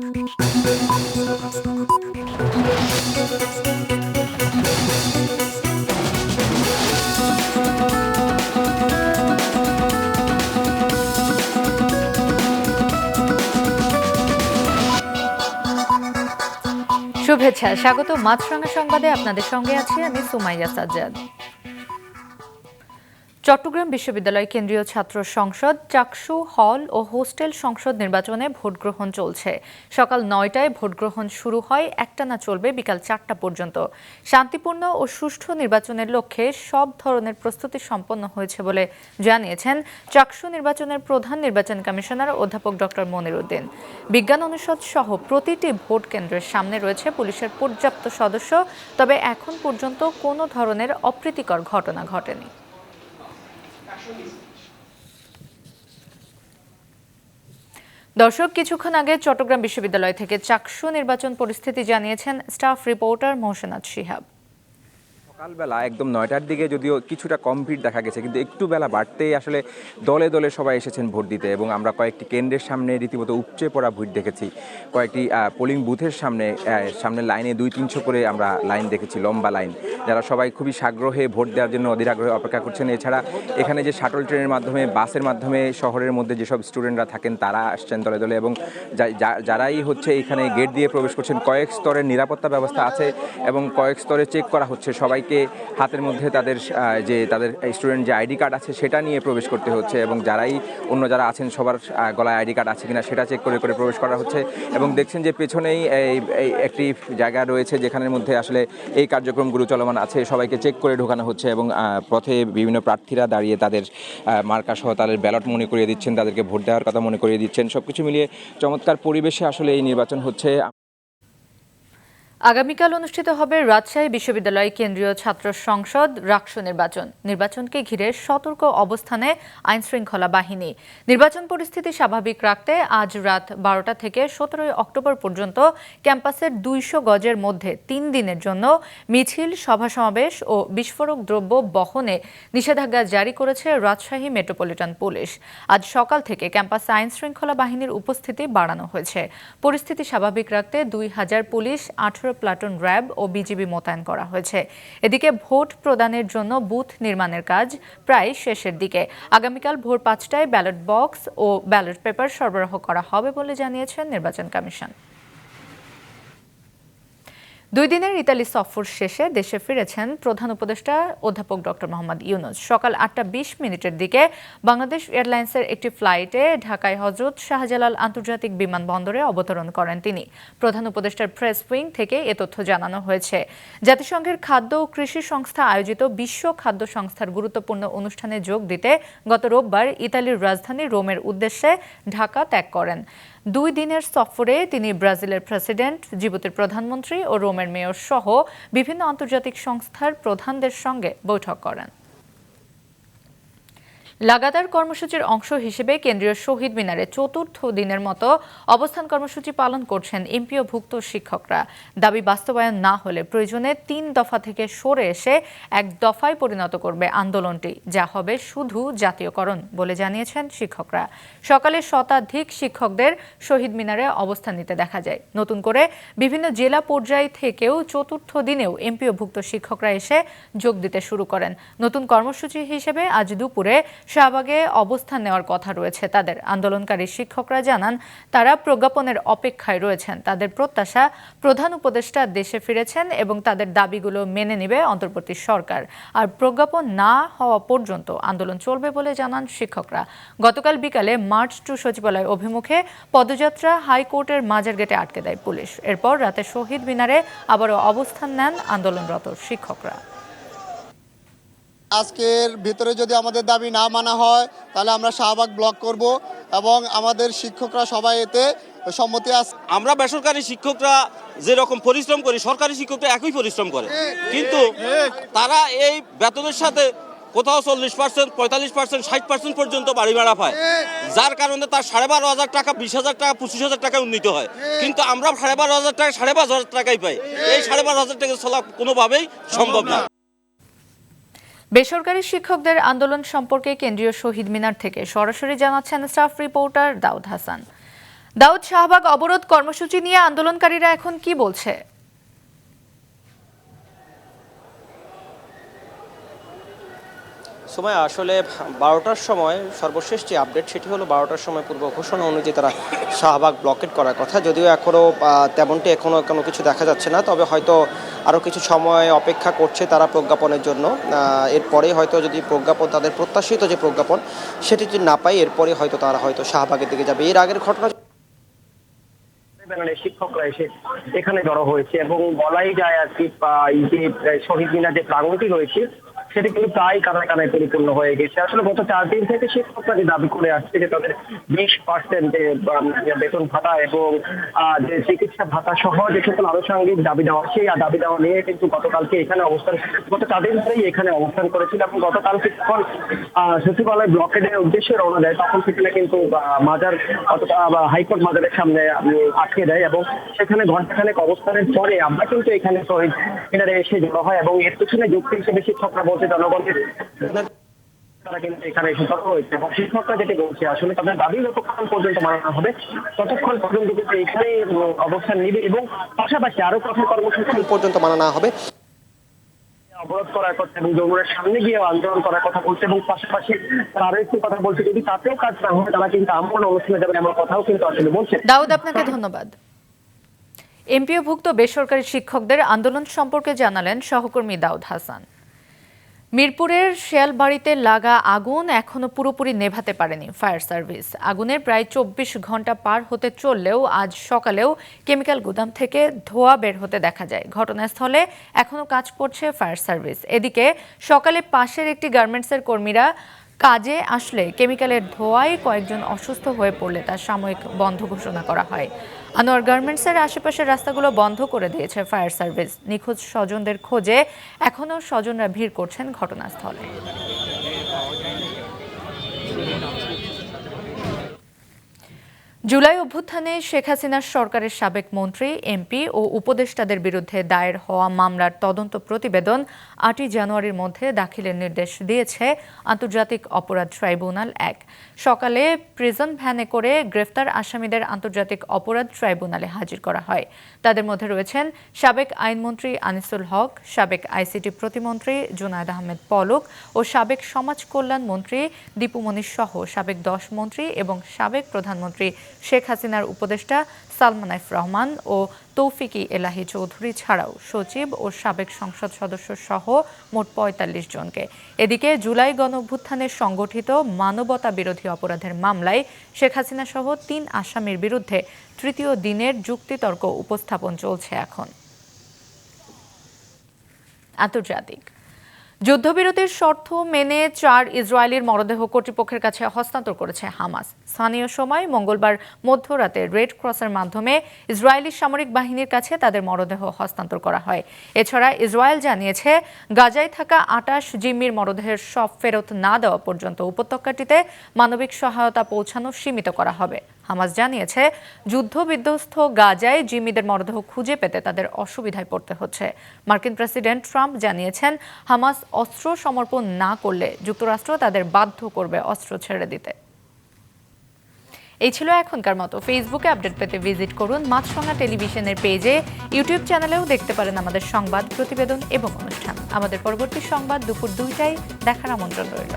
শুভেচ্ছা, স্বাগত মাছরাঙা সংবাদে। আপনাদের সঙ্গে আছি আমি সুমাইয়া সাজ্জাদ। চট্টগ্রাম বিশ্ববিদ্যালয় কেন্দ্রীয় ছাত্র সংসদ, চাকসু হল ও হোস্টেল সংসদ নির্বাচনে ভোট গ্রহণ চলছে। সকাল ৯টায় ভোট গ্রহণ শুরু হয়, একটানা চলবে বিকাল ৪টা পর্যন্ত। শান্তিপূর্ণ ও সুষ্ঠু নির্বাচনের লক্ষ্যে সব ধরনের প্রস্তুতি সম্পন্ন হয়েছে বলে জানিয়েছেন চাকসু নির্বাচনের প্রধান নির্বাচন কমিশনার অধ্যাপক ডক্টর মনির উদ্দিন। বিজ্ঞান অনুষদ সহ প্রতিটি ভোট কেন্দ্রের সামনে রয়েছে পুলিশের পর্যাপ্ত সদস্য, তবে এখন পর্যন্ত কোনো ধরনের অপ্রীতিকর ঘটনা ঘটেনি। দর্শক, কিছুক্ষণ আগে চট্টগ্রাম বিশ্ববিদ্যালয় থেকে চাকসু নির্বাচন পরিস্থিতি জানিয়েছেন স্টাফ রিপোর্টার মোহসেনাত শিহাব। সকালবেলা একদম ৯টার দিকে যদিও কিছুটা কম ভিড় দেখা গেছে, কিন্তু একটু বেলা বাড়তেই আসলে দলে দলে সবাই এসেছেন ভোট দিতে, এবং আমরা কয়েকটি কেন্দ্রের সামনে রীতিমতো উপচে পড়া ভিড় দেখেছি। কয়েকটি পোলিং বুথের সামনে লাইনে ২-৩০০ করে আমরা লাইন দেখেছি, লম্বা লাইন, যারা সবাই খুবই সাগ্রহে ভোট দেওয়ার জন্য অধীর আগ্রহে অপেক্ষা করছেন। এছাড়া এখানে যে শাটল ট্রেনের মাধ্যমে, বাসের মাধ্যমে শহরের মধ্যে যেসব স্টুডেন্টরা থাকেন তারা আসছেন দলে দলে, এবং যারাই এখানে গেট দিয়ে প্রবেশ করছেন, কয়েক স্তরের নিরাপত্তা ব্যবস্থা আছে এবং কয়েক স্তরে চেক করা হচ্ছে। সবাইকে হাতের মধ্যে তাদের স্টুডেন্ট যে আইডি কার্ড আছে সেটা নিয়ে প্রবেশ করতে হচ্ছে, এবং অন্য যারা আছেন সবার গলায় আইডি কার্ড আছে কিনা সেটা চেক করে করে প্রবেশ করা হচ্ছে। এবং দেখছেন যে পেছনেই একটি জায়গা রয়েছে যেখানের মধ্যে আসলে এই কার্যক্রমগুলো চলমান আছে। সবাইকে চেক করে ঢোকানো হচ্ছে, এবং পথে বিভিন্ন প্রার্থীরা দাঁড়িয়ে তাদের মার্কা সহ তাদের ব্যালট মনে করিয়ে দিচ্ছেন, তাদেরকে ভোট দেওয়ার কথা মনে করিয়ে দিচ্ছেন। সবকিছু মিলিয়ে চমৎকার পরিবেশে আসলে এই নির্বাচন হচ্ছে। আগামীকাল অনুষ্ঠিত হবে রাজশাহী বিশ্ববিদ্যালয় কেন্দ্রীয় ছাত্র সংসদ রাকসু নির্বাচনকে ঘিরে সতর্ক অবস্থানে আইনশৃঙ্খলা বাহিনী। নির্বাচন পরিস্থিতি স্বাভাবিক রাখতে আজ রাত 12টা থেকে 17 অক্টোবর পর্যন্ত ক্যাম্পাসের 200 গজের মধ্যে 3 দিনের জন্য মিছিল, সভা সমাবেশ ও বিস্ফোরক দ্রব্য বহনে নিষেধাজ্ঞা জারি করেছে রাজশাহী মেট্রোপলিটন পুলিশ। আজ সকাল থেকে ক্যাম্পাসে আইনশৃঙ্খলা বাহিনীর উপস্থিতি বাড়ানো হয়েছে। পরিস্থিতি স্বাভাবিক রাখতে 2000 পুলিশ, 18 প্লাটুন র্যাব ও বিজিবি মোতায়েন করা হয়েছে। এদিকে ভোট প্রদানের জন্য বুথ নির্মাণের কাজ প্রায় শেষের দিকে। আগামীকাল ভোর 5টায় ব্যালট বক্স ও ব্যালট পেপার সরবরাহ করা হবে বলে জানিয়েছেন নির্বাচন কমিশন। 2 দিনের ইতালি সফর শেষে দেশে ফিরেছেন প্রধান উপদেষ্টা অধ্যাপক ডক্টর মোহাম্মদ ইউনূস। সকাল 8টা 20 মিনিটের দিকে বাংলাদেশ এয়ারলাইন্সের একটি ফ্লাইটে ঢাকায় হযরত শাহজালাল আন্তর্জাতিক বিমানবন্দরে অবতরণ করেন তিনি। প্রধান উপদেষ্টার প্রেস উইং থেকে এ তথ্য জানানো হয়েছে। জাতিসংঘের খাদ্য ও কৃষি সংস্থা আয়োজিত বিশ্ব খাদ্য সংস্থার গুরুত্বপূর্ণ অনুষ্ঠানে যোগ দিতে গত রোববার ইতালির রাজধানী রোমের উদ্দেশ্যে ঢাকা ত্যাগ করেন। 2 দিনের সফরে তিনি ব্রাজিলের প্রেসিডেন্ট, জিবুতির প্রধানমন্ত্রী ও রোমের মেয়র সহ বিভিন্ন আন্তর্জাতিক সংস্থার প্রধানদের সঙ্গে বৈঠক করেন। লাগাতার কর্মসূচির অংশ হিসেবে কেন্দ্রীয় শহীদ মিনারে 4র্থ দিনের মতো অবস্থান কর্মসূচি পালন করছেন এমপিওভুক্ত শিক্ষকরা। দাবি বাস্তবায়ন না হলে প্রয়োজনে 3 দফা থেকে সরে এসে 1 দফায় পরিণত করবে আন্দোলনটি, যা হবে শুধু জাতীয়করণ বলে জানিয়েছেন শিক্ষকরা। সকালে শতাধিক শিক্ষকদের শহীদ মিনারে অবস্থান নিতে দেখা যায়। নতুন করে বিভিন্ন জেলা পর্যায় থেকেও 4র্থ দিনেও এমপিওভুক্ত শিক্ষকরা এসে যোগ দিতে শুরু করেন। নতুন কর্মসূচি হিসেবে আজ দুপুরে শাহবাগে অবস্থান নেওয়ার কথা রয়েছে তাদের। আন্দোলনকারী শিক্ষকরা জানান তারা প্রজ্ঞাপনের অপেক্ষায় রয়েছেন। তাদের প্রত্যাশা, প্রধান উপদেষ্টা দেশে ফিরেছেন এবং তাদের দাবিগুলো মেনে নেবে অন্তর্বর্তী সরকার। আর প্রজ্ঞাপন না হওয়া পর্যন্ত আন্দোলন চলবে বলে জানান শিক্ষকরা। গতকাল বিকালে মার্চ টু সচিবালয় অভিমুখে পদযাত্রা হাইকোর্টের মাজার গেটে আটকে দেয় পুলিশ। এরপর রাতে শহীদ মিনারে আবারও অবস্থান নেন আন্দোলনরত শিক্ষকরা। আজকের ভিতরে যদি আমাদের দাবি না মানা হয় তাহলে আমরা শাহবাগ ব্লক করব, এবং আমাদের শিক্ষকরা সবাই এতে সম্মতি আছে। আমরা বেসরকারি শিক্ষকরা যেরকম পরিশ্রম করি, সরকারি শিক্ষকরা একই পরিশ্রম করে, কিন্তু তারা এই বেতনের সাথে কোথাও 40%, 45%, 60% পর্যন্ত বাড়ি ভাড়া পায়, যার কারণে তার 12,500 টাকা, 20,000 টাকা, 25,000 টাকায় উন্নীত হয়। কিন্তু আমরা 12,500 টাকা, 5,500 টাকাই পাই। এই 5,500 টাকা চলা কোনোভাবেই সম্ভব না। বেসরকারি শিক্ষকদের আন্দোলন সম্পর্কে কেন্দ্রীয় শহীদ মিনার থেকে সরাসরি জানাচ্ছেন স্টাফ রিপোর্টার দাউদ হাসান। দাউদ শাহবাগ অবরোধ কর্মসূচি নিয়ে আন্দোলনকারীরা এখন কি বলছে? সময় আসলে 12টার সময় সর্বশেষ যে আপডেট সেটি হলো 12টার সময় পূর্ব ঘোষণা অনুযায়ী তারা শাহবাগ ব্লকেট করার কথা, যদিও এখনও তেমনটি কোনো কিছু দেখা যাচ্ছে না। তবে হয়তো আরও কিছু সময় অপেক্ষা করছে তারা প্রজ্ঞাপনের জন্য। এরপরে হয়তো যদি প্রজ্ঞাপন, তাদের প্রত্যাশিত যে প্রজ্ঞাপন সেটি যদি না পায়, এরপরে হয়তো তারা হয়তো শাহবাগের দিকে যাবে। এর আগের ঘটনা শিক্ষকরা এসে এখানে জড়ো হয়েছে এবং বলাই যায় আর কি এই যে শহীদ মিনার যে প্রাঙ্গণটি রয়েছে সেটি কিন্তু প্রায় কানায় কানায় পরিপূর্ণ হয়ে গেছে। আসলে গত 4 দিন থেকে শিক্ষকরা যে দাবি করে আসছে যে তাদের 20% যে বেতন ভাতা এবং যে চিকিৎসা ভাতা সহ যে সকল আনুষঙ্গিক দাবি দেওয়া, সেই দাবি দেওয়া নিয়ে কিন্তু গত 4 দিন ধরেই এখানে অবস্থান করেছিল এবং গতকালকে যখন সচিবালয় ব্লকেডের উদ্দেশ্যে রওনা দেয় তখন সেখানে কিন্তু মাজার হাইকোর্ট মাজারের সামনে আটকে দেয় এবং সেখানে ঘণ্টাখানেক অবস্থানের পরে আমরা কিন্তু এখানে শহীদ মিনারে এসে জড়ো হয় এবং এর পিছনে যুক্তি হিসেবে শিক্ষকরা বলছে জনগণের তারা কিন্তু এখানে এসে জড়ো হয়েছে এবং শিক্ষকরা যেটি বলছে আসলে তাদের দাবি যতক্ষণ পর্যন্ত মানানো হবে ততক্ষণ পর্যন্ত কিন্তু এখানে অবস্থান নিবে এবং পাশাপাশি আরো কঠোর কর্মসূচি পর্যন্ত মানা না হবে অবরোধ করার কথা এবং যমুনার সামনে গিয়ে আন্দোলন করার কথা বলছে এবং পাশাপাশি তারা আরো একটি কথা বলছে, যদি তাতেও কাজ না হয় তারা কিন্তু আমরণ অনুষ্ঠানে যাবে এমন কথাও কিন্তু আসলে বলছে। দাউদ, আপনাকে ধন্যবাদ। এমপিওভুক্ত বেসরকারি শিক্ষকদের আন্দোলন সম্পর্কে জানালেন সহকর্মী দাউদ হাসান। মিরপুরের শেয়ালবাড়িতে লাগা আগুন এখনো পুরোপুরি নেভাতে পারেনি ফায়ার সার্ভিস। আগুনের প্রায় 24 ঘন্টা পার হতে চললেও আজ সকালেও কেমিক্যাল গুদাম থেকে ধোঁয়া বের হতে দেখা যায়। ঘটনাস্থলে এখনো কাজ করছে ফায়ার সার্ভিস। এদিকে সকালে পাশের একটি গার্মেন্টসের কর্মীরা কাজে আসলে কেমিক্যালের ধোঁয়ায় কয়েকজন অসুস্থ হয়ে পড়লে তা সাময়িক বন্ধ ঘোষণা করা হয়। আনোয়ার গার্মেন্টসের আশেপাশের রাস্তাগুলো বন্ধ করে দিয়েছে ফায়ার সার্ভিস। নিখোঁজ স্বজনদের খোঁজে এখনও স্বজনরা ভিড় করছেন ঘটনাস্থলে। জুলাই অভ্যুত্থানে শেখ হাসিনার সরকারের সাবেক মন্ত্রী, এমপি ও উপদেষ্টাদের বিরুদ্ধে দায়ের হওয়া মামলার তদন্ত প্রতিবেদন 8ই জানুয়ারির মধ্যে দাখিলের নির্দেশ দিয়েছে আন্তর্জাতিক অপরাধ ট্রাইব্যুনাল 1। সকালে প্রিজন ভ্যানে করে গ্রেফতার আসামিদের আন্তর্জাতিক অপরাধ ট্রাইব্যুনালে হাজির করা হয়। তাদের মধ্যে রয়েছেন সাবেক আইনমন্ত্রী আনিসুল হক, সাবেক আইসিটি প্রতিমন্ত্রী জুনায়েদ আহমেদ পলক ও সাবেক সমাজ কল্যাণ মন্ত্রী দীপু মনির সহ সাবেক 10 মন্ত্রী এবং সাবেক প্রধানমন্ত্রী শেখ হাসিনার উপদেষ্টা সালমান এফ রহমান ও তৌফিকি এলাহি চৌধুরী ছাড়াও সচিব ও সাবেক সংসদ সদস্য সহ মোট ৪৫ জনকে। এদিকে জুলাই গণঅভ্যুত্থানের সংগঠিত মানবতা বিরোধী অপরাধের মামলায় শেখ হাসিনা সহ 3 আসামির বিরুদ্ধে তৃতীয় দিনের যুক্তিতর্ক উপস্থাপন চলছে এখন। আন্তর্জাতিক যুদ্ধবিরতির শর্ত মেনে 4 ইসরায়েলির মরদেহ কর্তৃপক্ষের কাছে হস্তান্তর করেছে হামাস। স্থানীয় সময় মঙ্গলবার মধ্যরাতে রেড ক্রসের মাধ্যমে ইসরায়েলি সামরিক বাহিনীর কাছে তাদের মরদেহ হস্তান্তর করা হয়। এছাড়া ইসরায়েল জানিয়েছে গাজায় থাকা 28 জিম্মির মরদেহের সব ফেরত না দেওয়া পর্যন্ত উপত্যকাটিতে মানবিক সহায়তা পৌঁছানো সীমিত করা হবে। হামাস জানিয়েছে যুদ্ধবিধ্বস্ত গাজায় জিম্মিদের মরদেহ খুঁজে পেতে তাদের অসুবিধায় পড়তে হচ্ছে। মার্কিন প্রেসিডেন্ট ট্রাম্প জানিয়েছেন হামাস অস্ত্র সমর্পণ না করলে যুক্তরাষ্ট্র তাদের বাধ্য করবে অস্ত্র ছেড়ে দিতে। এই ছিল এখনকার মতো। ফেসবুকে আপডেট পেতে ভিজিট করুন মাছরাঙা টেলিভিশনের পেজে। ইউটিউব চ্যানেলেও দেখতে পারেন আমাদের সংবাদ, প্রতিবেদন এবং অনুষ্ঠান। আমাদের পরবর্তী সংবাদ দুপুর 2টায় দেখার আমন্ত্রণ রইল।